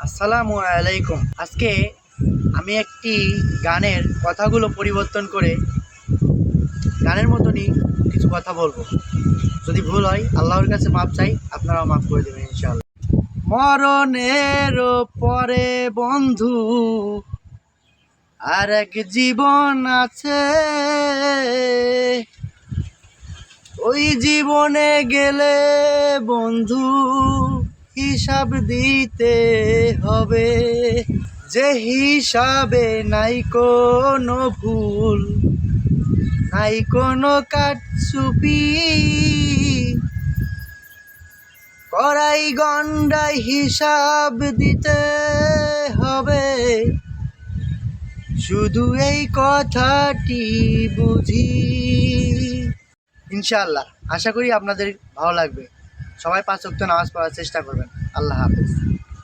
আসসালামু আলাইকুম। আজকে আমি একটি গানের কথাগুলো পরিবর্তন করে গানের মতনই কিছু কথা বলবো। যদি ভুল হয় আল্লাহর কাছে মাপ চাই, আপনারাও মাফ করে দেবেন ইনশাআল্লাহ। মরণের পরে বন্ধু আর এক জীবন আছে, ওই জীবনে গেলে বন্ধু হিসাব দিতে হবে। যে হিসাবে নাই কোনো ভুল, নাই কোনো কাটছুপি, করাই গন্ডাই হিসাব দিতে হবে। শুধু এই কথাটি বুঝি। ইনশাআল্লাহ আশা করি আপনাদের ভালো লাগবে। সবাই 5 ওয়াক্ত নামাজ পড়ার চেষ্টা করবেন। আল্লাহ হাফেজ।